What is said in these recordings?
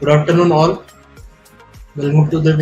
Good afternoon, all. Welcome to the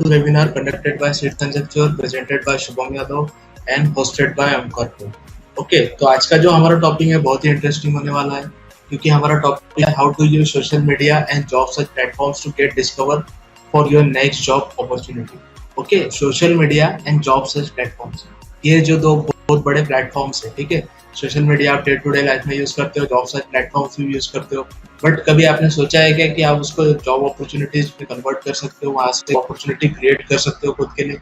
webinar conducted by Seed Conjecture, presented by Shubham Yadav and hosted by Amkarpur. Okay, तो आज का जो हमारा topic है बहुत ही इंटरेस्टिंग होने वाला है, क्योंकि हमारा टॉपिक है how to use social media and job search platforms to get discover for your next job opportunity. Okay, social media and job search platforms, ये जो दो बहुत बड़े प्लेटफॉर्म्स है. ठीक है, सोशल मीडिया आप डे टू डे लाइफ में यूज करते हो, जॉब सर्च प्लेटफॉर्म्स भी यूज करते हो, बट कभी आपने सोचा है क्या कि आप उसको जॉब अपॉर्चुनिटीज में कन्वर्ट कर सकते हो, वहां से अपॉर्चुनिटी क्रिएट कर सकते हो खुद के लिए?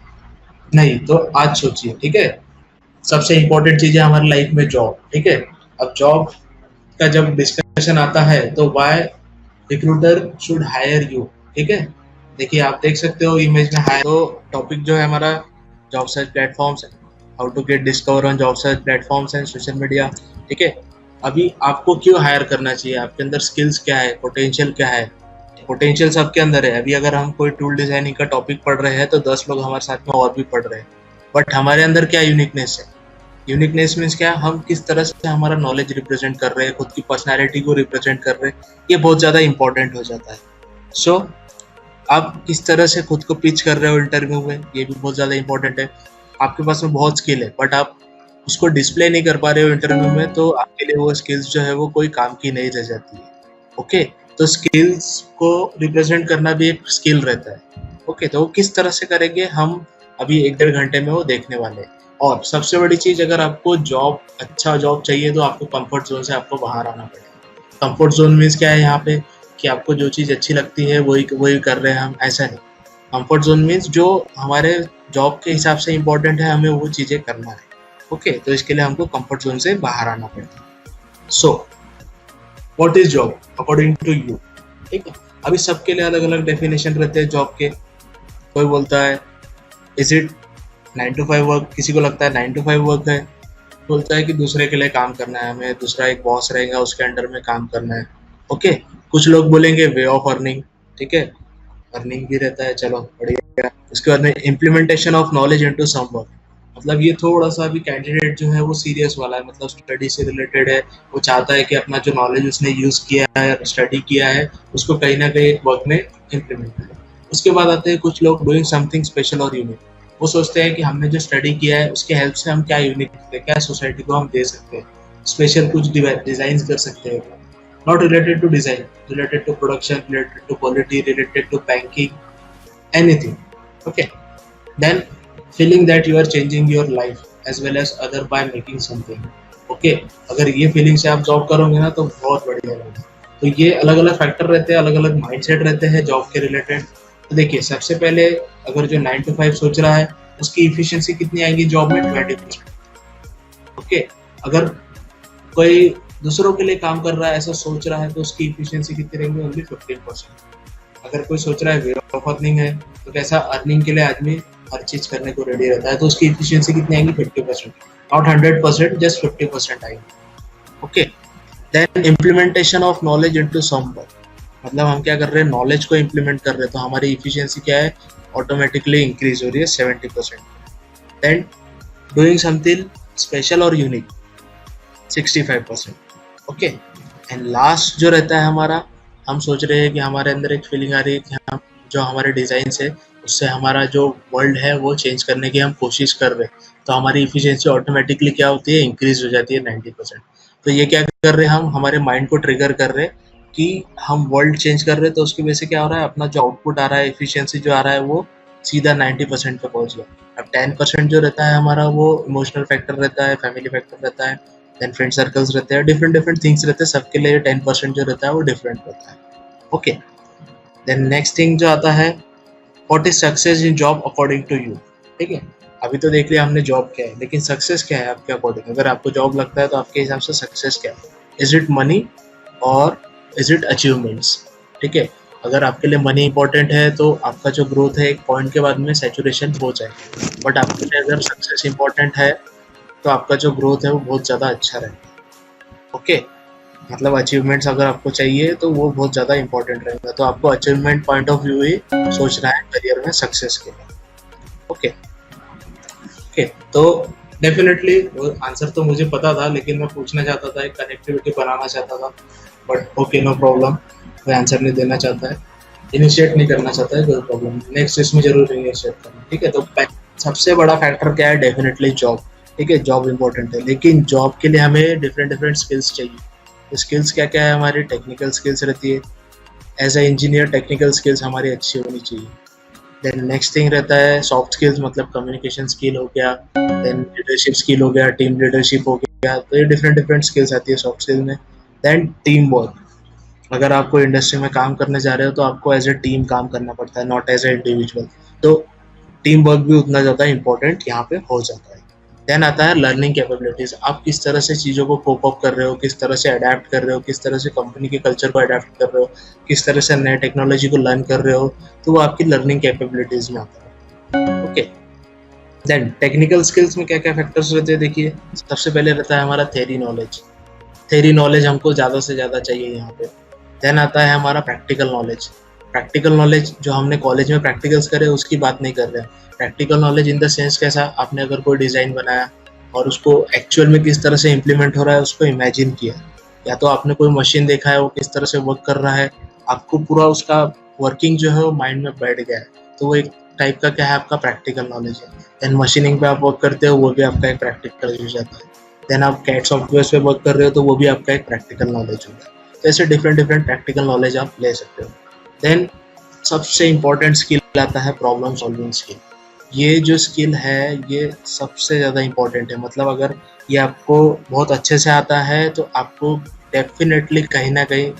नहीं, तो आज सोचिए. ठीक है, सबसे इंपॉर्टेंट चीज है हमारी लाइफ में जॉब. ठीक है, अब जॉब का जब डिस्कशन आता है तो why recruiter should hire you. ठीक है, देखिए आप देख सकते हो इमेज में हायर. तो टॉपिक जो है हमारा जॉब सर्च प्लेटफॉर्म्स है, how to get discover on job search platforms and social media. ठीक है, अभी आपको क्यों हायर करना चाहिए, आपके अंदर स्किल्स क्या है, पोटेंशियल क्या है. पोटेंशियल सबके अंदर है. अभी अगर हम कोई टूल डिजाइनिंग का टॉपिक पढ़ रहे हैं तो 10 लोग हमारे साथ में और भी पढ़ रहे हैं, बट हमारे अंदर क्या यूनिकनेस है. यूनिकनेस मीन्स क्या, हम किस तरह से हमारा नॉलेज रिप्रेजेंट कर रहे हैं, खुद की पर्सनैलिटी को रिप्रेजेंट कर रहे हैं, ये बहुत ज़्यादा इंपॉर्टेंट हो जाता है. सो आप किस तरह से खुद को पिच कर रहे हो इंटरव्यू में, ये भी बहुत ज़्यादा इंपॉर्टेंट है. आपके पास में बहुत स्किल है बट आप उसको डिस्प्ले नहीं कर पा रहे हो इंटरव्यू में, तो आपके लिए वो स्किल्स जो है वो कोई काम की नहीं रह जाती है. ओके, तो स्किल्स को रिप्रेजेंट करना भी एक स्किल रहता है. ओके, तो वो किस तरह से करेंगे हम अभी 1-1.5 घंटे में वो देखने वाले हैं. और सबसे बड़ी चीज़, अगर आपको जॉब अच्छा जॉब चाहिए तो आपको कंफर्ट जोन से आपको बाहर आना पड़ेगा. कंफर्ट जोन मीन्स क्या है यहाँ पे, कि आपको जो चीज़ अच्छी लगती है वही कर रहे हैं हम, ऐसा नहीं. कंफर्ट जोन मीन्स जो हमारे जॉब के हिसाब से इम्पोर्टेंट है, हमें वो चीज़ें करना है. ओके, तो इसके लिए हमको कंफर्ट जोन से बाहर आना पड़ता है. So what is job according to you. ठीक है, अभी सबके लिए अलग अलग डेफिनेशन रहते हैं जॉब के. कोई बोलता है इज इट 9 to 5 वर्क, किसी को लगता है 9 to 5 वर्क है, बोलता है कि दूसरे के लिए काम करना है, हमें दूसरा एक बॉस रहेगा उसके अंडर में काम करना है. ओके, कुछ लोग बोलेंगे वे ऑफ अर्निंग. ठीक है, अर्निंग भी रहता है, चलो बढ़िया. उसके बाद में implementation of knowledge into some work, मतलब ये थोड़ा सा भी कैंडिडेट जो है वो सीरियस वाला है, मतलब स्टडी से रिलेटेड है. वो चाहता है कि अपना जो नॉलेज उसने यूज किया है, स्टडी किया है, उसको कहीं ना कहीं एक वर्क में इम्प्लीमेंट करें. उसके बाद आते हैं कुछ लोग डूइंग समथिंग स्पेशल और यूनिक. वो सोचते हैं कि हमने जो स्टडी किया है उसके हेल्प से हम क्या यूनिक, क्या सोसाइटी को हम दे सकते हैं, स्पेशल कुछ डिजाइन कर सकते हैं. Not related to design, related to production, related to quality, related to banking, anything. Okay, then feeling that you are changing your life as well as other by making something. Okay, अगर ये feeling से आप job करोगे ना तो बहुत बढ़िया रहेगा. तो ये अलग अलग फैक्टर रहते हैं, अलग अलग माइंडसेट रहते हैं जॉब के रिलेटेड. तो देखिए, सबसे पहले अगर जो 9 to 5 सोच रहा है उसकी इफिशिएंसी कितनी आएगी जॉब में, 20%. ओके, अगर कोई दूसरों के लिए काम कर रहा है ऐसा सोच रहा है तो उसकी इफिशिएंसी कितनी रहेगी, ओनली 15%. अगर कोई सोच रहा है वे ऑफ अर्निंग है, तो कैसा अर्निंग के लिए आदमी हर चीज करने को रेडी रहता है, तो उसकी इफिशिएंसी कितनी आएगी, 50%. नॉट 100%, जस्ट 50% आएगी. Okay, then implementation of knowledge into some work, मतलब हम क्या कर रहे हैं, नॉलेज को इम्प्लीमेंट कर रहे हैं, तो हमारी इफिशिएंसी क्या है, ऑटोमेटिकली इंक्रीज हो रही है 70%. देन डूइंग समथिंग स्पेशल और यूनिक, 65%. ओके, एंड लास्ट जो रहता है हमारा, हम सोच रहे हैं कि हमारे अंदर एक फीलिंग आ रही है कि हम जो हमारे डिज़ाइन है उससे हमारा जो वर्ल्ड है वो चेंज करने की हम कोशिश कर रहे हैं, तो हमारी इफिशिएंसी ऑटोमेटिकली क्या होती है, इंक्रीज हो जाती है 90%. तो ये क्या कर रहे हैं, हम हमारे माइंड को ट्रिगर कर रहे हैं कि हम वर्ल्ड चेंज कर रहे हैं, तो उसकी वजह से क्या हो रहा है, अपना जो आउटपुट आ रहा है, इफिशियंसी जो आ रहा है वो सीधा 90% पे पहुंच गया. अब 10% जो रहता है हमारा वो इमोशनल फैक्टर रहता है, फैमिली फैक्टर रहता है, देन फ्रेंड सर्कल्स रहते हैं, डिफरेंट थिंग्स रहते हैं. सबके लिए 10% जो रहता है वो डिफरेंट रहता है. ओके, देन नेक्स्ट थिंग जो आता है, what is success in job according to you. ठीक है, अभी तो देख लिया हमने जॉब क्या है, लेकिन सक्सेस क्या है आपके अकॉर्डिंग. अगर आपको जॉब लगता है तो आपके हिसाब से सक्सेस क्या है, इज इट मनी और इज इट अचीवमेंट्स. ठीक है, अगर आपके लिए मनी इंपॉर्टेंट है तो आपका जो ग्रोथ है एक पॉइंट के बाद में सैचुरेशन हो जाएगा, बट आपके लिए अगर सक्सेस इंपॉर्टेंट है तो आपका जो ग्रोथ है वो बहुत ज़्यादा अच्छा रहेगा. ओके, मतलब अचीवमेंट्स अगर आपको चाहिए तो वो बहुत ज़्यादा इंपॉर्टेंट रहेगा, तो आपको अचीवमेंट पॉइंट ऑफ व्यू ही सोचना है करियर में सक्सेस के लिए. ओके ओके, तो डेफिनेटली वो आंसर तो मुझे पता था, लेकिन मैं पूछना चाहता था, एक कनेक्टिविटी बनाना चाहता था, बट ओके, नो प्रॉब्लम. कोई आंसर नहीं देना चाहता है, इनिशिएट नहीं करना चाहता है, कोई प्रॉब्लम, नेक्स्ट इसमें जरूर इनिशिएट करना, ठीक है। तो सबसे बड़ा फैक्टर क्या है, डेफिनेटली जॉब, ठीक है, जॉब इंपॉर्टेंट है, लेकिन जॉब के लिए हमें डिफरेंट डिफरेंट स्किल्स चाहिए। स्किल्स क्या क्या है, हमारी टेक्निकल स्किल्स रहती है, as a engineer technical skills हमारी अच्छी होनी चाहिए। देन नेक्स्ट थिंग रहता है सॉफ्ट स्किल्स, मतलब कम्युनिकेशन स्किल हो गया, देन लीडरशिप स्किल हो गया, टीम लीडरशिप हो गया, तो ये डिफरेंट डिफरेंट स्किल्स आती है सॉफ्ट स्किल में। देन टीम वर्क, अगर आप कोई इंडस्ट्री में काम करने जा रहे हो तो आपको एज ए टीम काम करना पड़ता है, नॉट एज ए इंडिविजुअल, तो टीम वर्क भी उतना ज़्यादा इंपॉर्टेंट यहाँ पे हो जाता है। देन आता है लर्निंग कैपेबिलिटीज, आप किस तरह से चीज़ों को कोप अप कर रहे हो, किस तरह से अडेप्ट कर रहे हो, किस तरह से कंपनी के कल्चर को अडेप्ट कर रहे हो, किस तरह से नए टेक्नोलॉजी को लर्न कर रहे हो, तो वो आपकी लर्निंग कैपेबिलिटीज में आता है। ओके, देन टेक्निकल स्किल्स में क्या क्या फैक्टर्स रहते हैं, देखिए सबसे पहले रहता है हमारा थ्योरी नॉलेज, थ्योरी नॉलेज हमको ज़्यादा से ज़्यादा चाहिए यहाँ पे। देन आता है हमारा प्रैक्टिकल नॉलेज, प्रैक्टिकल नॉलेज जो हमने कॉलेज में प्रैक्टिकल्स करे उसकी बात नहीं कर रहे हैं, practical knowledge in the sense कैसा, आपने अगर कोई डिज़ाइन बनाया और उसको एक्चुअल में किस तरह से इम्प्लीमेंट हो रहा है उसको इमेजिन किया, या तो आपने कोई मशीन देखा है वो किस तरह से वर्क कर रहा है, आपको पूरा उसका वर्किंग जो है वो माइंड में बैठ गया है, तो वो एक टाइप का क्या है, आपका प्रैक्टिकल नॉलेज है। देन मशीनिंग पे आप वर्क करते हो, वो भी आपका एक प्रैक्टिकल हो जाता है। देन आप कैट सॉफ्टवेयर पे वर्क कर रहे हो तो वो भी आपका एक प्रैक्टिकल नॉलेज होगा। तो ऐसे डिफरेंट डिफरेंट प्रैक्टिकल नॉलेज आप ले सकते हो। देन सबसे इम्पोर्टेंट स्किल आता है प्रॉब्लम सॉल्विंग स्किल, ये जो स्किल है ये सबसे ज़्यादा इम्पोर्टेंट है, मतलब अगर ये आपको बहुत अच्छे से आता है तो आपको डेफिनेटली कहीं ना कहीं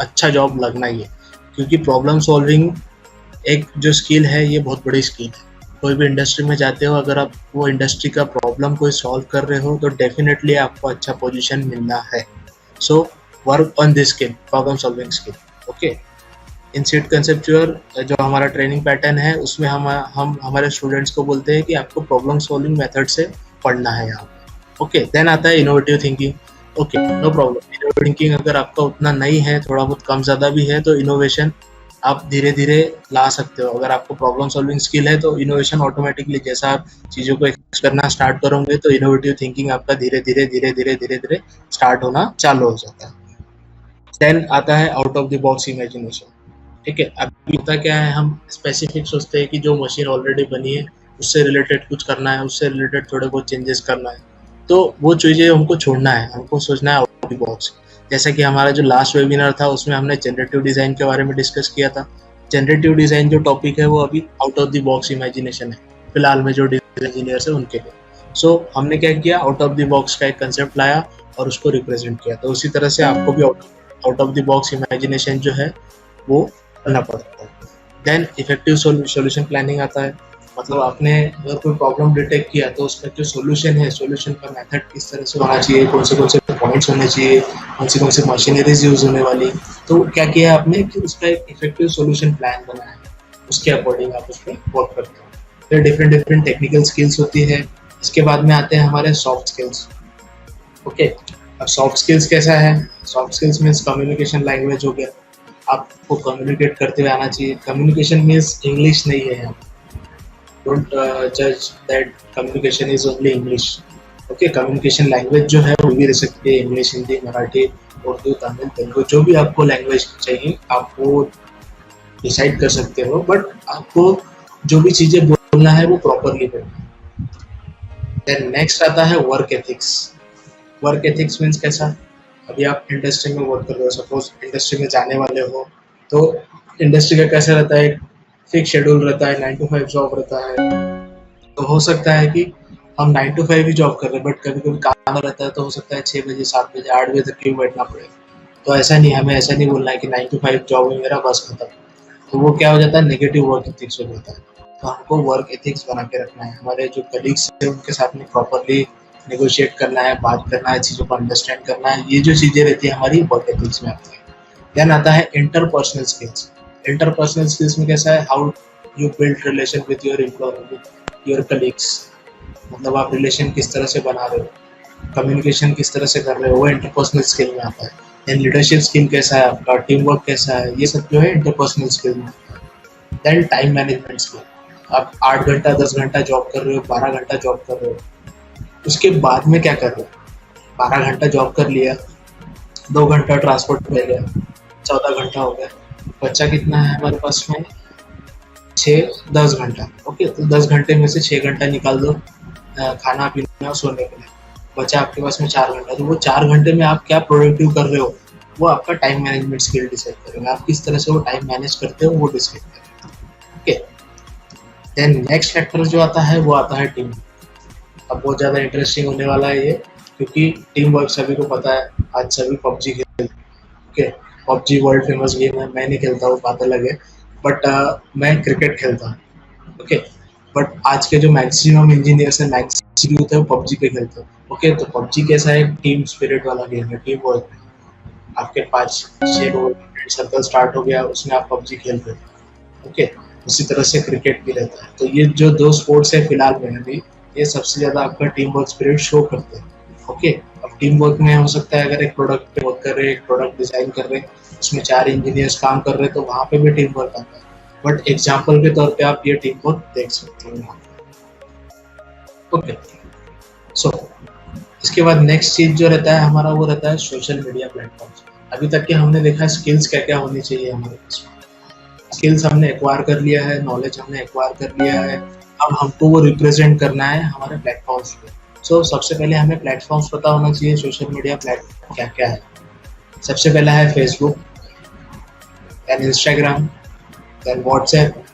अच्छा जॉब लगना ही है, क्योंकि प्रॉब्लम सॉल्विंग एक जो स्किल है ये बहुत बड़ी स्किल है। कोई भी इंडस्ट्री में जाते हो, अगर आप वो इंडस्ट्री का प्रॉब्लम कोई सॉल्व कर रहे हो तो डेफिनेटली आपको अच्छा पोजीशन मिलना है। So work on this skill, problem solving skill. Okay, in seat conceptual जो हमारा ट्रेनिंग पैटर्न है उसमें हम हमारे स्टूडेंट्स को बोलते हैं कि आपको प्रॉब्लम सॉल्विंग मेथड से पढ़ना है यहाँ पे। ओके, देन आता है innovative thinking. Okay, no problem, innovative thinking अगर आपका उतना नहीं है, थोड़ा बहुत कम ज़्यादा भी है, तो इनोवेशन आप धीरे धीरे ला सकते हो। अगर आपको प्रॉब्लम सॉल्विंग स्किल है तो इनोवेशन ऑटोमेटिकली, जैसा आप चीज़ों को एक्सप्लोर करना स्टार्ट करोगे तो इनोवेटिव थिंकिंग आपका धीरे धीरे धीरे धीरे धीरे धीरे स्टार्ट होना चालू हो जाता है। देन आता है out of the box imagination. ठीक है, अभी होता क्या है, हम स्पेसिफिक सोचते हैं कि जो मशीन ऑलरेडी बनी है उससे रिलेटेड कुछ करना है, उससे रिलेटेड थोड़े बहुत चेंजेस करना है, तो वो चीज़ें हमको छोड़ना है, हमको सोचना है आउट ऑफ द बॉक्स। जैसा कि हमारा जो लास्ट वेबिनार था उसमें हमने जनरेटिव डिज़ाइन के बारे में डिस्कस किया था। जनरेटिव डिज़ाइन जो टॉपिक है वो अभी out of the box imagination है फिलहाल में जो डिज़ाइन इंजीनियर्स है उनके लिए। सो हमने क्या किया, आउट ऑफ द बॉक्स का एक कंसेप्ट लाया और उसको रिप्रेजेंट किया। तो उसी तरह से आपको भी out of the box imagination जो है वो करना पड़ता है। देन इफेक्टिव सॉल्यूशन प्लानिंग आता है, मतलब आपने अगर कोई प्रॉब्लम डिटेक्ट किया तो उसका जो सॉल्यूशन है, सॉल्यूशन का मेथड किस तरह से होना चाहिए, कौन से पॉइंट्स होने चाहिए, कौन सी मशीनरीज यूज होने वाली, तो क्या किया आपने कि उसका एक इफेक्टिव सॉल्यूशन प्लान बनाया है, उसके अकॉर्डिंग आप उस पर वर्क करते हो। फिर डिफरेंट डिफरेंट टेक्निकल स्किल्स होती है। इसके बाद में आते हैं हमारे सॉफ्ट स्किल्स। ओके, अब सॉफ्ट स्किल्स कैसा है, soft skills means communication language हो गया, आपको कम्युनिकेट करते हुए आना चाहिए। कम्युनिकेशन मीन्स इंग्लिश नहीं है यहाँ, डोंट जज that communication is only English. Okay, communication language जो है वो भी रह सकती है, इंग्लिश, हिंदी, मराठी, उर्दू, तमिल, तेलुगु, जो भी आपको लैंग्वेज चाहिए आप वो डिसाइड कर सकते हो, बट आपको जो भी चीज़ें बोलना है वो प्रॉपरली बोलना है। देन नेक्स्ट आता है work ethics. Work ethics means कैसा, अभी आप इंडस्ट्री में वर्क कर रहे हो, सपोज इंडस्ट्री में जाने वाले हो, तो इंडस्ट्री का कैसा रहता है, फिक्स शेड्यूल रहता है, 9 to 5 जॉब रहता है। तो हो सकता है कि हम 9 to 5 ही जॉब कर रहे हैं, बट कभी कभी काम रहता है तो हो सकता है 6 बजे, 7 बजे, 8 बजे तक भी बैठना पड़ेगा। तो ऐसा नहीं, हमें ऐसा नहीं बोलना है कि 9 to 5 जॉब है मेरा, बस खत्म। तो वो क्या हो जाता है, नेगेटिव वर्क एथिक्स हो जाता है। तो हमको वर्क एथिक्स बना के रखना है, हमारे जो कलीग्स है उनके साथ में प्रॉपरली नेगोशिएट करना है, बात करना है, चीज़ों को अंडरस्टैंड करना है, ये जो चीज़ें रहती है हमारी वर्क एथिक्स में आती है। देन आता है इंटरपर्सनल स्किल्स। इंटरपर्सनल स्किल्स में कैसा है, how you build relation with your employ, with your colleagues, मतलब आप रिलेशन किस तरह से बना रहे हो, कम्युनिकेशन किस तरह से कर रहे हो, वो इंटरपर्सनल स्किल में आता है। देन लीडरशिप स्किल कैसा है आपका, टीम वर्क कैसा है, ये सब जो है इंटरपर्सनल स्किल में आता है। देन टाइम मैनेजमेंट स्किल, आप 8 घंटा 10 घंटा जॉब कर रहे हो, 12 घंटा जॉब कर रहे हो, उसके बाद में क्या कर रहे हो, 12 घंटा जॉब कर लिया, 2 घंटा ट्रांसपोर्ट ले गया, 14 घंटा हो गया, बच्चा कितना है हमारे पास में 6-10 घंटा। ओके, तो 10 घंटे में से 6 घंटा निकाल दो खाना पीना और सोने के लिए, बचा आपके पास में 4 घंटा। तो वो 4 घंटे में आप क्या प्रोडक्टिव कर रहे हो, वो आपका टाइम मैनेजमेंट स्किल डिसाइड करेगा। आप किस तरह से वो टाइम मैनेज करते हो वो डिसाइड करेगा। ओके, देन नेक्स्ट फैक्टर जो आता है वो आता है टीम। अब बहुत ज़्यादा इंटरेस्टिंग होने वाला है ये, क्योंकि टीम वर्क सभी को पता है, आज सभी पबजी खेलते हैं। Okay, PUBG world famous game है, मैं नहीं खेलता हूँ, बात अलग है, बट मैं क्रिकेट खेलता हूँ। ओके, बट आज के जो मैक्सिमम इंजीनियर्स हैं, मैक्सिमम यूथ है, वो पबजी पे खेलते हैं। ओके, तो पबजी कैसा है, टीम स्पिरिट वाला गेम है, टीम वर्क। आपके 5-6 लोग सर्कल स्टार्ट हो गया, उसमें आप पबजी खेल रहे हो। ओके, उसी तरह से क्रिकेट भी रहता है। तो ये जो दो स्पोर्ट्स है फिलहाल में अभी, ये सबसे ज्यादा आपका टीम वर्क स्पिरिट शो करते हैं। ओके, अब टीम वर्क में हो सकता है अगर एक प्रोडक्ट पे वर्क कर रहे हैं, एक प्रोडक्ट डिजाइन कर रहे हैं, उसमें 4 इंजीनियर्स काम कर रहे हैं, तो वहां पे भी टीम वर्क आता है। बट एग्जाम्पल के तौर पे आप ये टीम वर्क देख सकते हो यहाँ। ओके, सो इसके बाद नेक्स्ट चीज जो रहता है हमारा, वो रहता है सोशल मीडिया प्लेटफॉर्म। अभी तक के हमने देखा स्किल्स क्या क्या होनी चाहिए हमारे पास में। स्किल्स हमने एक्वायर कर लिया है, नॉलेज हमने एक्वायर कर लिया है, अब हमको वो रिप्रेजेंट करना है हमारे प्लेटफॉर्म्स पे। सो सबसे पहले हमें प्लेटफॉर्म्स पता होना चाहिए, सोशल मीडिया प्लेटफॉर्म क्या क्या है। सबसे पहला है Facebook, then Instagram, then WhatsApp,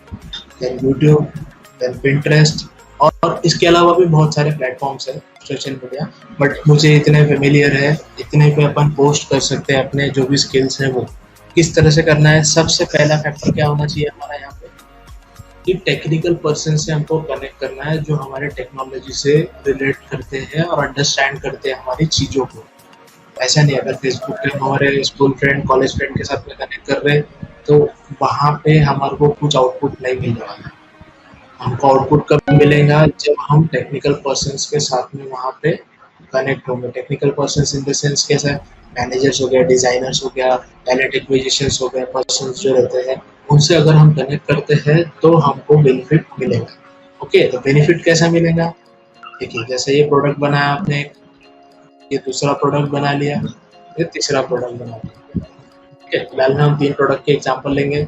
then YouTube, then Pinterest, और इसके अलावा भी बहुत सारे प्लेटफॉर्म्स हैं सोशल मीडिया, बट मुझे इतने फेमिलियर है, इतने पे अपन पोस्ट कर सकते हैं अपने जो भी स्किल्स हैं वो। किस तरह से करना है, सबसे पहला फैक्टर क्या होना चाहिए हमारा यहाँ पे, कि टेक्निकल पर्सन से हमको कनेक्ट करना है, जो हमारे टेक्नोलॉजी से रिलेट करते हैं और अंडरस्टैंड करते हैं हमारी चीज़ों को। ऐसा नहीं, अगर फेसबुक पे हमारे स्कूल फ्रेंड, कॉलेज फ्रेंड के साथ में कनेक्ट कर रहे हैं, तो वहाँ पे हमारे को कुछ आउटपुट नहीं मिल रहा है। हमको आउटपुट कब मिलेगा, जब हम टेक्निकल पर्सन्स के साथ में वहाँ पे कनेक्ट होंगे। Technical persons in the sense कैसा, मैनेजर्स हो गया, डिजाइनर्स हो गया, टैलेंट एक्विजिशंस हो गया, पर्सन्स जो रहते हैं, उनसे अगर हम कनेक्ट करते हैं तो हमको बेनिफिट मिलेगा। ओके, तो बेनिफिट कैसा मिलेगा, देखिए जैसे ये प्रोडक्ट बनाया आपने, ये दूसरा प्रोडक्ट बना लिया, ये तीसरा प्रोडक्ट बना लिया। ठीक है, फिलहाल में हम 3 प्रोडक्ट के एग्जाम्पल लेंगे।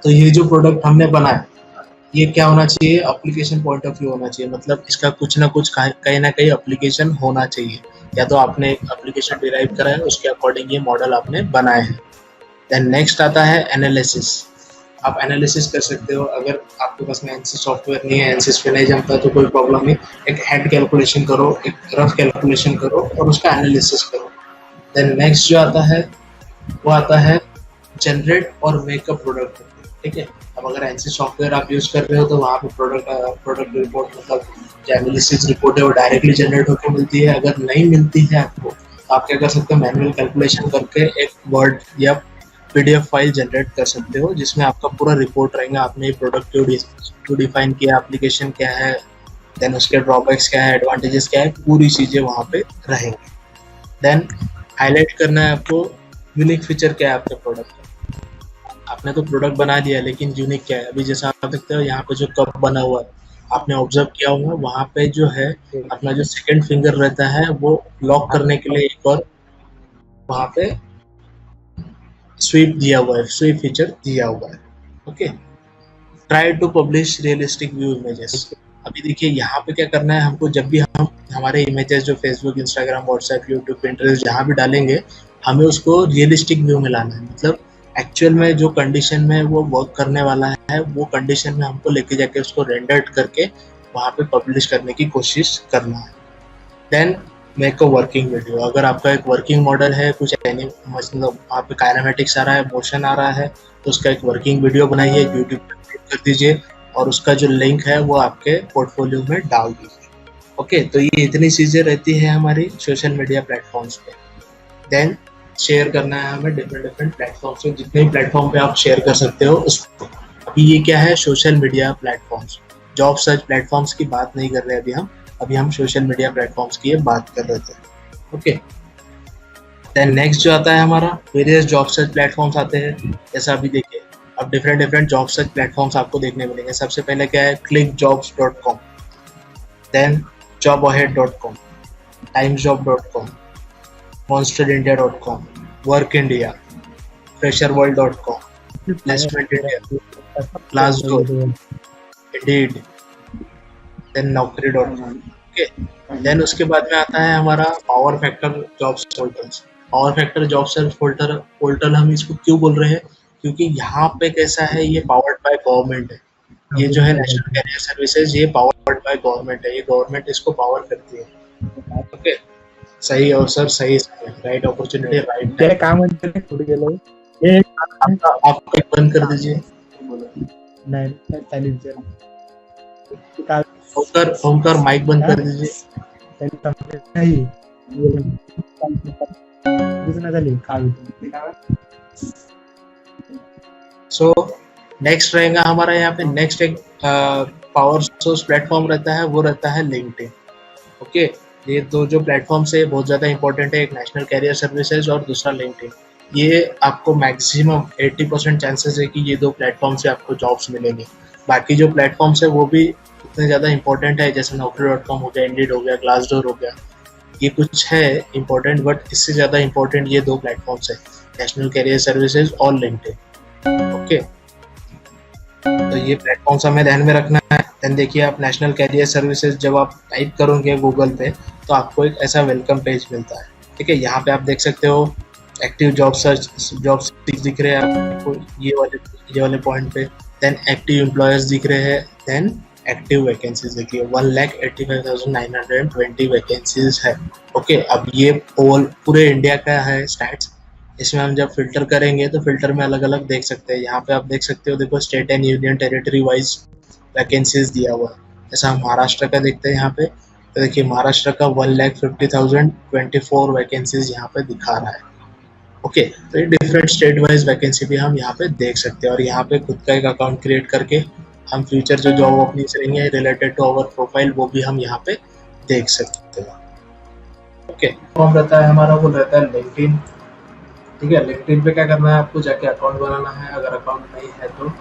तो ये जो प्रोडक्ट हमने बनाया, ये क्या होना चाहिए, एप्लीकेशन पॉइंट ऑफ व्यू होना चाहिए, मतलब इसका कुछ ना कुछ कहीं ना कहीं एप्लीकेशन होना चाहिए, या तो आपने एक एप्लीकेशन डिराइव करा है, उसके अकॉर्डिंग ये मॉडल आपने बनाए हैं। देन नेक्स्ट आता है एनालिसिस। आप एनालिसिस कर सकते हो, अगर आपके पास में एनसिस सॉफ्टवेयर नहीं है, एनसिस पे नहीं जमता, तो कोई प्रॉब्लम नहीं, एक हेड कैलकुलेशन करो, एक रफ कैलकुलेशन करो और उसका एनालिसिस करो। देन नेक्स्ट जो आता है वो आता है जनरेट और मेकअप प्रोडक्ट। ठीक है, अब अगर एनसी सॉफ्टवेयर आप यूज कर रहे हो, तो वहाँ पे प्रोडक्ट रिपोर्ट, मतलब जो एनालिसिस रिपोर्ट है वो डायरेक्टली जनरेट होकर मिलती है। अगर नहीं मिलती है आपको, तो आप क्या कर सकते हो, मैनुअल कैलकुलेशन करके एक वर्ड या पीडीएफ फाइल जनरेट कर सकते हो, जिसमें आपका पूरा रिपोर्ट रहेगा, आपने प्रोडक्ट क्यों डिफाइन किया, एप्लीकेशन क्या है, देन उसके ड्रॉबैक्स क्या है, एडवांटेजेस क्या है, पूरी चीज़ें वहाँ पे रहेंगी। देन हाईलाइट करना है आपको, यूनिक फीचर क्या है आपके प्रोडक्ट का। आपने तो प्रोडक्ट बना लिया, लेकिन यूनिक क्या है, अभी जैसा आप देखते हो यहाँ पे जो कप बना हुआ है, आपने ऑब्जर्व किया होगा, वहाँ पे जो है अपना जो सेकंड फिंगर रहता है, वो लॉक करने के लिए एक और वहाँ पे स्वीप दिया हुआ है, स्वीप फीचर दिया हुआ है। Okay, try to publish realistic view images. अभी देखिए यहाँ पे क्या करना है हमको, जब भी हम हमारे इमेजेस जो Facebook, Instagram, WhatsApp, YouTube, Pinterest जहाँ भी डालेंगे, हमें उसको रियलिस्टिक व्यू में लाना है, मतलब एक्चुअल में जो कंडीशन में वो वर्क करने वाला है, वो कंडीशन में हमको लेके जाके उसको रेंडर्ड करके वहाँ पे पब्लिश करने की कोशिश करना है। Then make a working video. अगर आपका एक वर्किंग मॉडल है, कुछ मतलब वहाँ पे काइनेमेटिक्स आ रहा है, मोशन आ रहा है, तो उसका एक वर्किंग वीडियो बनाइए, यूट्यूब पे अपलोड कर दीजिए, और उसका जो लिंक है वो आपके पोर्टफोलियो में डाल दीजिए। ओके, तो ये इतनी चीज़ें रहती है हमारी सोशल मीडिया प्लेटफॉर्म्स पे। देन शेयर करना है हमें डिफरेंट प्लेटफॉर्म्स पे, जितने भी प्लेटफॉर्म पे आप शेयर कर सकते हो उसको। अभी ये क्या है, social media platforms, job search platforms की बात नहीं कर रहे अभी हम सोशल मीडिया प्लेटफॉर्म्स की बात कर रहे थे। ओके, देन नेक्स्ट जो आता है हमारा, वेरियस जॉब सर्च प्लेटफॉर्म्स आते हैं। जैसा अभी देखिए, अब डिफरेंट जॉब सर्च प्लेटफॉर्म्स आपको देखने मिलेंगे। सबसे पहले क्या है, clickjobs.com, then jobahead.com, timesjob.com, monsterindia.com, work india, fresherworld.com, Placement India, Glassdoor, Indeed, then Naukri.com। Okay, then उसके बाद में आता है हमारा power factor jobs portals. Power factor job search portal हम इसको क्यों बोल रहे हैं, क्योंकि यहाँ पे कैसा है, ये पावर्ड बाय गवर्नमेंट है। ये जो है नेशनल कैरियर सर्विसेज, ये पावर्ड बाय गवर्नमेंट है, ये गवर्नमेंट इसको पावर करती है। ओके, सही अवसर सही समय, राइट अपॉर्चुनिटी राइट तेरे काम करने थोड़ी गेलो ये आपका बंद कर दीजिए। नहीं चालीस ओमकार माइक बंद कर दीजिए। नहीं दूसरा चलिए काम। सो नेक्स्ट रहेगा हमारा यहाँ पे, नेक्स्ट एक पावर सोर्स प्लेटफॉर्म रहता है, वो रहता है लिंक्डइन। ओके, ये दो जो प्लेटफॉर्म्स है बहुत ज़्यादा इंपॉर्टेंट है, एक नेशनल कैरियर सर्विसेज और दूसरा लिंक्डइन। ये आपको मैक्सिमम 80% चांसेस है कि ये दो प्लेटफॉर्म से आपको जॉब्स मिलेंगे। बाकी जो प्लेटफॉर्म्स है वो भी इतने ज़्यादा इंपॉर्टेंट है, जैसे Naukri.com हो गया, Indeed हो गया, Glassdoor हो गया, ये कुछ है इंपॉर्टेंट, बट इससे ज़्यादा इंपॉर्टेंट ये दो प्लेटफॉर्म्स है, नेशनल कैरियर सर्विसेज और लिंक्डइन। ओके, तो ये प्लेटफॉर्म्स हमें ध्यान में रखना है। देन देखिए, आप नेशनल कैरियर सर्विसेज जब आप टाइप करोगे गूगल पे तो आपको एक ऐसा वेलकम पेज मिलता है। ठीक है, यहाँ पे आप देख सकते हो एक्टिव जॉब सर्च, जॉब दिख रहे हैं आपको ये वाले पॉइंट पे। देन एक्टिव एम्प्लॉयर्स दिख रहे हैं, देन एक्टिव वैकेंसीज देखिए 1,85,920 वैकेंसीज है। ओके, अब ये पूरे इंडिया का है स्टैट्स। इसमें हम जब फिल्टर करेंगे तो फिल्टर में अलग अलग देख सकते हैं। यहाँ पे आप देख सकते हो, देखो state and union territory wise vacancies दिया हुआ है। जैसा हम महाराष्ट्र का देखते हैं यहाँ पे, तो देखिए महाराष्ट्र का 1,50,024 वैकेंसीज यहाँ पे दिखा रहा है। ओके, तो ये डिफरेंट स्टेट वाइज वैकेंसी भी हम यहाँ पे देख सकते हैं, और यहाँ पे खुद का एक अकाउंट क्रिएट करके हम फ्यूचर जो जॉब ओपनिंग्स रहेंगे रिलेटेड टू आवर प्रोफाइल वो भी हम यहाँ पे देख सकते हैं। ओके, फॉर्म रहता है हमारा, वो रहता है लिंक्डइन। ठीक है, लिंक्डइन पे क्या करना है, आपको जाके अकाउंट बनाना है अगर अकाउंट नहीं है तो,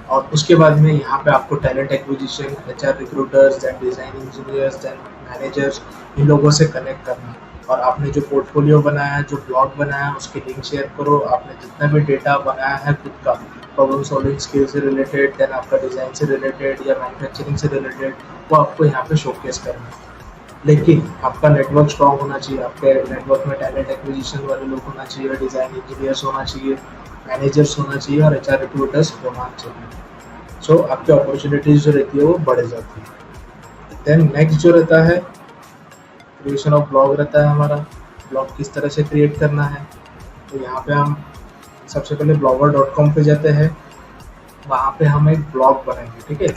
और उसके बाद में यहाँ पे आपको talent acquisition, HR recruiters, then design engineers, then managers, इन लोगों से कनेक्ट करना है। और आपने जो पोर्टफोलियो बनाया है, जो ब्लॉग बनाया है, उसके लिंक शेयर करो। आपने जितना भी डेटा बनाया है खुद का, प्रॉब्लम सॉल्विंग स्किल से रिलेटेड, देन आपका डिजाइन से रिलेटेड या मैन्युफैक्चरिंग से रिलेटेड, वो आपको यहाँ पे शोकेस करना है। लेकिन आपका नेटवर्क स्ट्रॉन्ग होना चाहिए, आपके नेटवर्क में टैलेंट एक्विजिशन वाले लोग होना चाहिए, डिज़ाइन इंजीनियर्स होना चाहिए, मैनेजर्स होना चाहिए और HR रिक्रूटर्स होना चाहिए। सो आपकी अपॉर्चुनिटीज जो रहती है वो बढ़ जाती है। देन नेक्स्ट जो रहता है क्रिएशन ऑफ ब्लॉग रहता है हमारा। ब्लॉग किस तरह से क्रिएट करना है, तो यहाँ पे हम सबसे पहले blogger.com पे जाते हैं, वहाँ पे हम एक ब्लॉग बनाएंगे। ठीक है,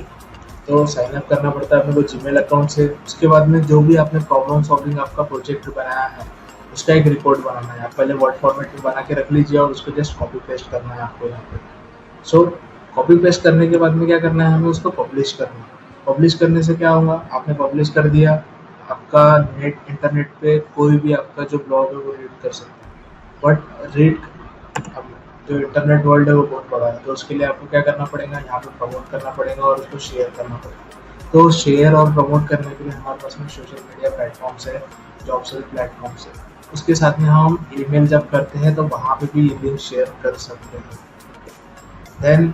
तो साइन अप करना पड़ता है अपने को जीमेल अकाउंट से। उसके बाद में जो भी आपने प्रॉब्लम सॉल्विंग आपका प्रोजेक्ट बनाया है उसका एक रिपोर्ट बनाना है। आप पहले वर्ड फॉर्मेट में बना के रख लीजिए और उसको जस्ट कॉपी पेस्ट करना है आपको यहाँ पे। सो कॉपी पेस्ट करने के बाद में क्या करना है, हमें उसको पब्लिश करना है। पब्लिश करने से क्या होगा, आपने पब्लिश कर दिया, आपका इंटरनेट पे कोई भी आपका जो ब्लॉग है वो रीड कर सकता है। बट रीड जो इंटरनेट वर्ल्ड है वो बहुत बड़ा है, तो उसके लिए आपको क्या करना पड़ेगा, यहाँ पे प्रमोट करना पड़ेगा और उसको शेयर करना पड़ेगा। तो शेयर और प्रमोट करने के लिए हमारे पास में सोशल मीडिया प्लेटफॉर्म्स है, जॉब सर्च प्लेटफॉर्म्स है। उसके साथ में हम ईमेल जब करते हैं तो वहाँ पे भी ये लिंक शेयर कर सकते हैं। देन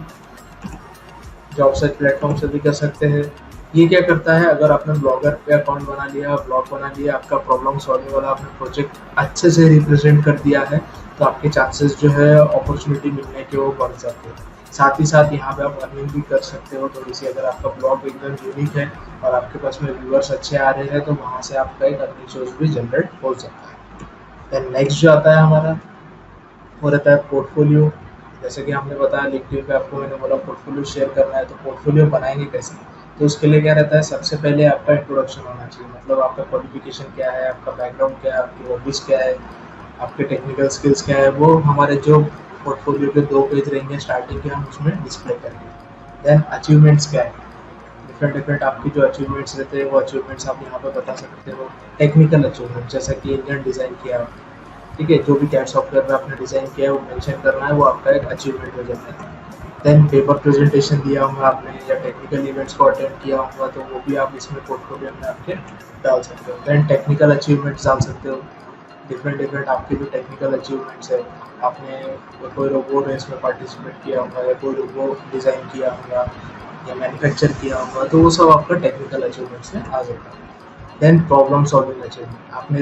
जॉब सर्च प्लेटफॉर्म से भी कर सकते हैं। ये क्या करता है, अगर आपने ब्लॉगर पे अकाउंट बना लिया, ब्लॉग बना लिया, आपका प्रॉब्लम सॉल्विंग वाला आपने प्रोजेक्ट अच्छे से रिप्रेजेंट कर दिया है, तो आपके चांसेस जो है अपॉर्चुनिटी मिलने के वो बढ़ जाते हैं। साथ ही साथ यहाँ पे आप अर्निंग भी कर सकते हो थोड़ी सी। अगर आपका ब्लॉग एकदम यूनिक है और आपके पास में व्यूअर्स अच्छे आ रहे हैं तो वहाँ से आपका एक अर्निंग सोर्स भी जनरेट हो सकता है। देन नेक्स्ट जो आता है हमारा वो रहता है पोर्टफोलियो। जैसे कि हमने बताया लिंक्डइन पे आपको मैंने बोला पोर्टफोलियो शेयर करना है, तो पोर्टफोलियो बनाएंगे कैसे, तो उसके लिए क्या रहता है, सबसे पहले आपका इंट्रोडक्शन होना चाहिए। मतलब आपका क्वालिफिकेशन क्या है, आपका बैकग्राउंड क्या है, आपकी हॉबीज़ क्या है, आपके टेक्निकल स्किल्स क्या है, वो हमारे जो पोर्टफोलियो के 2 पेज रहेंगे स्टार्टिंग के, हम उसमें डिस्प्ले करेंगे। देन अचीवमेंट्स क्या है, डिफरेंट आपकी जो अचीवमेंट्स रहते हैं वो अचीवमेंट्स आप यहाँ पे बता सकते हो। टेक्निकल अचीवमेंट जैसा कि इंजन डिज़ाइन किया, ठीक है, जो भी कैड सॉफ्टवेयर में आपने डिज़ाइन किया है वो मेंशन करना है, वो आपका एक अचीवमेंट हो जाता है। देन पेपर प्रेजेंटेशन दिया होगा आपने या टेक्निकल इवेंट्स को अटेंड किया होगा तो वो भी आप इसमें पोर्टफोलियो में आपके डाल सकते हो। देन टेक्निकल अचीवमेंट्स डाल सकते हो। डिफरेंट डिफरेंट आपके जो टेक्निकल अचीवमेंट्स है, आपने कोई रोबो रेस में पार्टिसिपेट किया होगा या कोई रोबो डिज़ाइन किया होगा या मैन्युफैक्चर किया होगा, तो वो सब आपका टेक्निकल अचीवमेंट्स में आ जाता है। देन प्रॉब्लम सॉल्विंग अचीवमेंट, आपने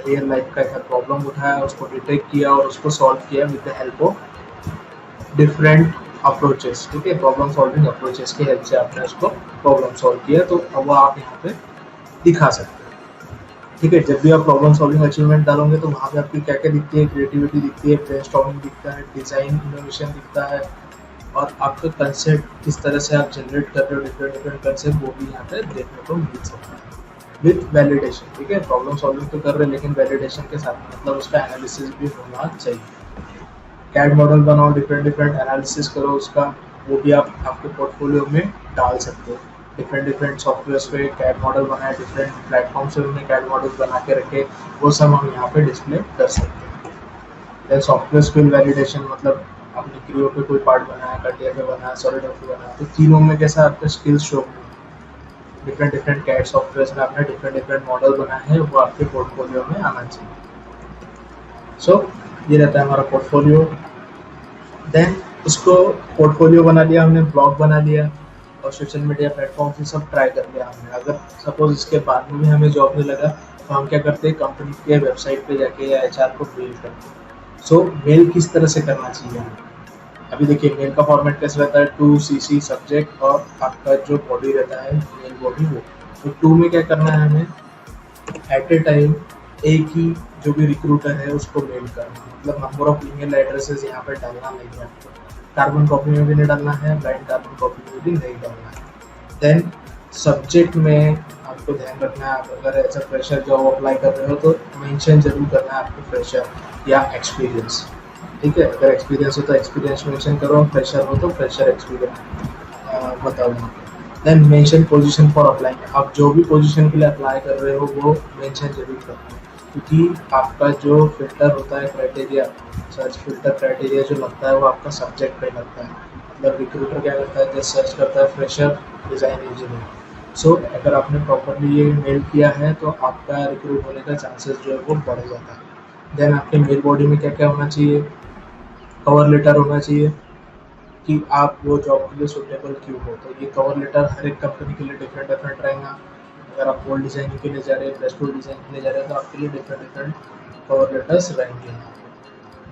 रियल लाइफ का एक प्रॉब्लम उठाया, उसको डिटेक्ट किया और उसको सॉल्व किया with the help of different approaches. ठीक है, प्रॉब्लम सॉल्विंग अप्रोचेस की हेल्प से आपने उसको प्रॉब्लम सॉल्व किया, तो अब वो आप यहाँ पे दिखा सकते हैं। ठीक है, जब भी आप प्रॉब्लम सॉल्विंग अचीवमेंट डालोगे तो वहाँ पे आपकी क्या क्या दिखती है, क्रिएटिविटी दिखती है, ब्रेनस्टॉर्मिंग दिखता है, डिज़ाइन इनोवेशन दिखता है, और आपका कंसेप्ट किस तरह से आप जनरेट कर रहे हो, डिफरेंट डिफरेंट कंसेप्ट, वो भी यहाँ पे देखने को मिल सकता है विथ वैलिडेशन। ठीक है, प्रॉब्लम सॉल्विंग तो कर रहे हैं लेकिन वैलिडेशन के साथ, मतलब उसका एनालिसिस भी होना चाहिए। कैड मॉडल बनाओ, डिफरेंट डिफरेंट एनालिसिस करो उसका, वो भी आप आपके पोर्टफोलियो में डाल सकते हो। डिफरेंट डिफरेंट सॉफ्टवेयर पे कैड मॉडल बनाए, डिफरेंट प्लेटफॉर्म से उन्हें कैड मॉडल बना के रखे, वो सब हम यहाँ पे डिस्प्ले कर सकते हैं। देन सॉफ्टवेयर स्किल वैलिडेशन, मतलब आपने क्रियो पे कोई पार्ट बनाया, कटिया पे बनाया, सॉलिड पे बनाया, तो तीनों में कैसा आपका स्किल्स शो होगा। डिफरेंट डिफरेंट कैड सॉफ्टवेयर में आपने डिफरेंट डिफरेंट मॉडल बनाए हैं, वो आपके पोर्टफोलियो में आना चाहिए। सो ये रहता है हमारा पोर्टफोलियो। देन उसको पोर्टफोलियो बना लिया हमने, ब्लॉग बना लिया और सोशल मीडिया प्लेटफॉर्म से सब ट्राई कर लिया हमने। अगर सपोज इसके बाद में भी हमें जॉब नहीं लगा, तो हम क्या करते हैं, कंपनी के वेबसाइट पे जाके या एचआर को मेल करते हैं। सो मेल किस तरह से करना चाहिए हमें, अभी देखिए मेल का फॉर्मेट कैसे रहता है, टू सीसी सब्जेक्ट और आपका जो बॉडी रहता है मेल बॉडी, वो तो टू में क्या करना है हमें, एट ए टाइम एक ही जो भी रिक्रूटर है उसको मेल करना, मतलब नंबर ऑफ ईमेल एड्रेसेस यहाँ पे डालना नहीं है आपको, कार्बन कॉपी में भी नहीं डालना है, ब्लाइंड कार्बन कॉपी में भी नहीं डालना है। देन सब्जेक्ट में आपको ध्यान रखना है, आप अगर as a fresher job apply कर रहे हो तो मेंशन जरूर करना है आपको फ्रेशर या एक्सपीरियंस। ठीक है, अगर एक्सपीरियंस हो तो एक्सपीरियंस मेंशन करो, फ्रेशर हो तो फ्रेशर एक्सपीरियंस बताओ। Then mention position for apply, आप जो भी पोजीशन के लिए अप्लाई कर रहे हो वो मेंशन जरूर करना है, क्योंकि आपका जो फिल्टर होता है क्राइटेरिया, सर्च फिल्टर क्राइटेरिया जो लगता है वो आपका सब्जेक्ट पे लगता है। मतलब रिक्रूटर क्या करता है, जस्ट सर्च करता है फ्रेशर डिज़ाइन इंजीनियर। सो अगर आपने प्रॉपरली ये मेल किया है तो आपका रिक्रूट होने का चांसेस जो है वो बढ़ जाता है। देन आपके मेल बॉडी में क्या क्या होना चाहिए, कवर लेटर होना चाहिए कि आप वो जॉब के लिए सुटेबल क्यों हो, तो ये कवर लेटर हर एक कंपनी के लिए डिफरेंट डिफरेंट रहेगा। अगर आप गोल्ड डिज़ाइनिंग के लिए जा रहे हैं, प्लस डिज़ाइन के लिए जा रहे हैं, तो आपके लिए डिफरेंट डिफरेंट कवर लेटर्स रहेंगे।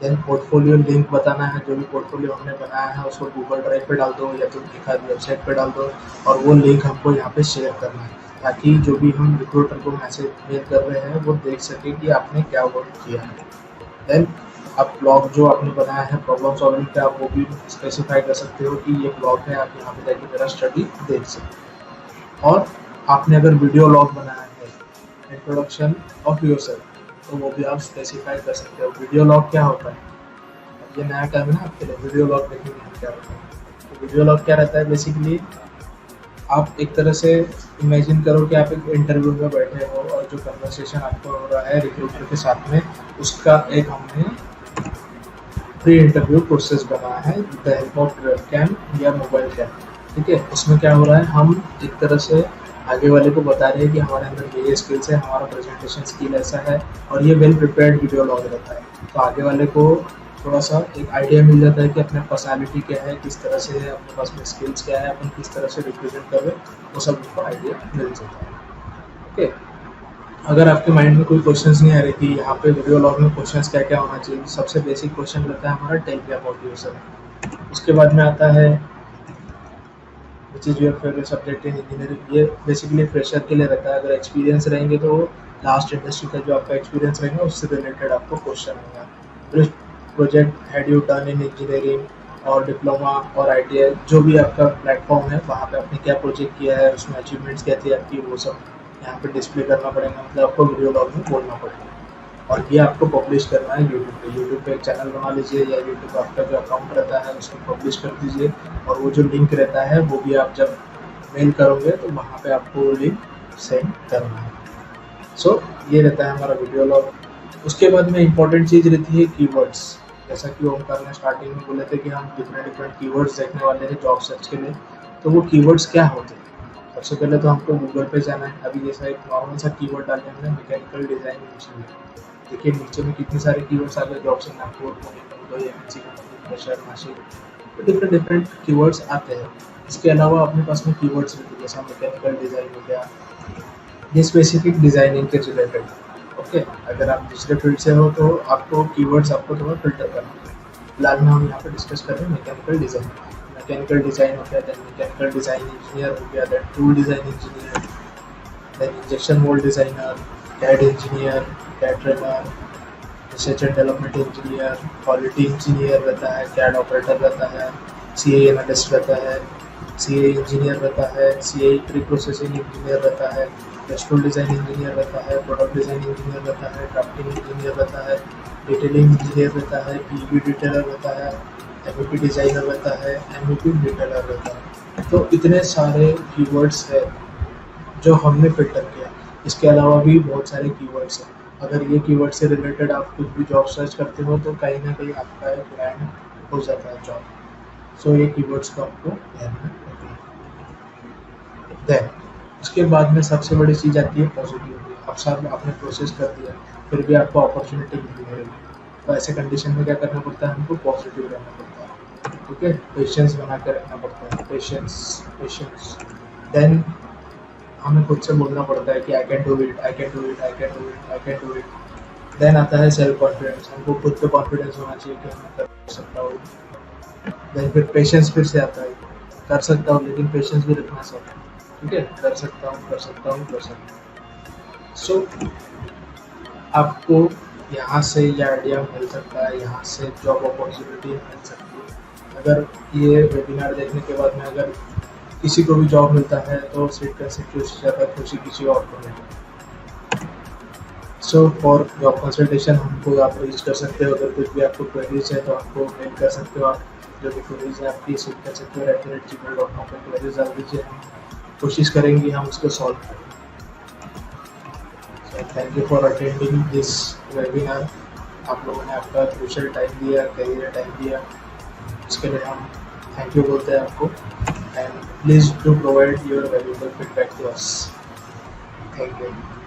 देन पोर्टफोलियो लिंक बताना है, जो भी पोर्टफोलियो हमने बनाया है उसको गूगल ड्राइव पे डाल दो या तो दिखा वेबसाइट पे डाल दो, और वो लिंक हमको यहाँ पे शेयर करना है, ताकि जो भी हम रिक्रूटर को मैसेज मेल कर रहे हैं वो देख सके कि आपने क्या वर्क किया है। देन आप ब्लॉग जो आपने बनाया है प्रॉब्लम सॉल्विंग का, आप वो भी स्पेसिफाई कर सकते हो कि ये ब्लॉग है, आप यहाँ पे जाके मेरा स्टडी देख सकते हो। और आपने अगर वीडियो लॉग बनाया है, इंट्रोडक्शन ऑफ योरसेल्फ, तो वो भी आप स्पेसिफाई कर सकते हो। वीडियो लॉग क्या होता है, अब ये नया टर्म है ना आपके लिए, वीडियो लॉग देखेंगे हम क्या होता है। तो वीडियो लॉग क्या रहता है, बेसिकली आप एक तरह से इमेजिन करो कि आप एक इंटरव्यू में बैठे हो और जो कन्वर्सेशन आपको हो रहा है रिक्रूटर के साथ में, उसका एक हमने प्री इंटरव्यू प्रोसेस बनाया है with the help of webcam या मोबाइल कैम। ठीक है, उसमें क्या हो रहा है, हम एक तरह से आगे वाले को बता रहे हैं कि हमारे अंदर ये स्किल्स है, हमारा प्रेजेंटेशन स्किल ऐसा है, और ये वेल प्रिपेयर्ड वीडियो लॉग रहता है। तो आगे वाले को थोड़ा सा एक आइडिया मिल जाता है कि अपने पर्सनालिटी क्या है, किस तरह से है, अपने पास में स्किल्स क्या है, अपन किस तरह से रिप्रेजेंट कर रहे हैं, वो सब उसको आइडिया मिल जाता है। ओके, अगर आपके माइंड में कोई क्वेश्चंस नहीं आ रही कि यहाँ पे वीडियो लॉग में क्वेश्चंस क्या क्या होना चाहिए, सबसे बेसिक क्वेश्चन रहता है हमारा टेल मी अबाउट योरसेल्फ। उसके बाद में आता है which is your favourite subject in engineering, ये बेसिकली फ्रेशर के लिए रहता है। अगर एक्सपीरियंस रहेंगे तो लास्ट इंडस्ट्री का जो आपका एक्सपीरियंस रहेगा उससे रिलेटेड आपको क्वेश्चन आएगा। Project had you done in engineering और डिप्लोमा और आईटीआई, जो भी आपका प्लेटफॉर्म है वहाँ पे आपने क्या प्रोजेक्ट किया है, उसमें अचीवमेंट्स क्या थी आपकी, वो सब यहाँ पे डिस्प्ले करना पड़ेगा, मतलब आपको वीडियो लॉग में बोलना पड़ेगा। और ये आपको पब्लिश करना है यूट्यूब पे एक चैनल बना लीजिए, या यूट्यूब आपका जो अकाउंट रहता है उसको पब्लिश कर दीजिए, और वो जो लिंक रहता है वो भी आप जब मेल करोगे तो वहाँ पे आपको वो लिंक सेंड करना है। सो ये रहता है हमारा वीडियो लॉग। उसके बाद में इंपॉर्टेंट चीज़ रहती है कीवर्ड्स, जैसा कि ओमकार ने स्टार्टिंग में बोले थे कि हम डिफरेंट डिफरेंट कीवर्ड्स देखने वाले हैं जॉब सर्च के लिए। तो वो कीवर्ड्स क्या होते हैं, सबसे पहले तो हमको गूगल पे जाना है। अभी जैसा एक नॉर्मल सा कीवर्ड डालते हैं हमने, मैकेनिकल डिज़ाइन इंजीनियर, देखिए नीचे में कितने सारे कीवर्ड्स आ गए, jobs in Nagpur, Mumbai, MNC company, pressure, Nashik, तो डिफरेंट डिफरेंट कीवर्ड्स आते हैं। इसके अलावा अपने पास में कीवर्ड्स भी हैं, जैसा मैकेनिकल डिज़ाइन हो गया, ये स्पेसिफिक डिज़ाइनिंग के रिलेटेड। ओके, अगर आप दूसरे फील्ड से हो तो आपको कीवर्ड्स आपको थोड़ा फिल्टर करना है। फिलहाल में हम यहाँ पे डिस्कस कर रहे हैं मैकेनिकल डिज़ाइन। मैकेनिकल डिज़ाइन हो गया, देन मैकेनिकल डिज़ाइन इंजीनियर हो गया, then tool design engineer, then injection mould designer, CAD engineer, CAD trainer, research and development engineer, quality engineer रहता है, कैड ऑपरेटर रहता है, सीए एनालिस्ट रहता है, सीए इंजीनियर रहता है, सीए प्री प्रोसेसिंग इंजीनियर रहता है, टेक्सटाइल डिज़ाइन इंजीनियर रहता है, प्रोडक्ट डिज़ाइन इंजीनियर रहता है, ड्राफ्टिंग इंजीनियर रहता है, डिटेलिंग इंजीनियर रहता है, पीईबी डिटेलर रहता है, एमईपी डिज़ाइनर रहता है, एमईपी डिटेलर रहता है। तो इतने सारे कीवर्ड्स हैं जो हमने फिल्टर किया। इसके अलावा भी बहुत सारे कीवर्ड्स हैं। अगर ये कीवर्ड से रिलेटेड आप कुछ भी जॉब सर्च करते हो तो कहीं ना कहीं आपका एक लैंड हो जाता है जॉब। सो ये कीवर्ड्स को आपको ध्यान में रखना है। देन उसके बाद में सबसे बड़ी चीज़ आती है पॉजिटिविटी। अब सब आपने प्रोसेस कर दिया, फिर भी आपको अपॉर्चुनिटी मिलती है, तो ऐसे कंडीशन में क्या करना पड़ता है, हमको पॉजिटिव रहना पड़ता है। ठीक है, पेशेंस बना के रखना पड़ता है, पेशेंस पेशेंस। देन हमें खुद से बोलना पड़ता है कि I can do it, I can do it, I can do it, I can do it. Then आता है सेल्फ कॉन्फिडेंस। हमको खुद पे कॉन्फिडेंस होना चाहिए कि मैं कर सकता हूँ। देन फिर पेशेंस फिर से आता है, कर सकता हूँ लेकिन पेशेंस भी रखना चाहिए। ठीक है, कर सकता हूँ, कर सकता हूँ, कर सकता हूँ। सो आपको यहाँ से ये आइडिया मिल सकता है, यहाँ से जॉब अपॉर्चुनिटी मिल सकती है। अगर ये वेबिनार देखने के बाद में अगर किसी को भी जॉब मिलता है तो सीट से ज़्यादा खुशी किसी और को नहीं। सो फॉर जॉब कंसल्टेशन हमको आप रीच कर सकते हो। अगर कुछ भी आपको क्वेरीज है तो आपको मेल कर सकते हो। आप जो भी क्वेरीज है आपकी सीट कर सकते हो, @gmail.com पर क्वेरीज डाल दीजिए, हम कोशिश करेंगे हम उसको सॉल्व करें। So thank you for attending this webinar. आप लोगों ने आपका क्रूशियल टाइम दिया, करियर टाइम दिया, इसके लिए हम थैंक यू बोलते हैं आपको। And please do provide your valuable feedback to us. Thank you.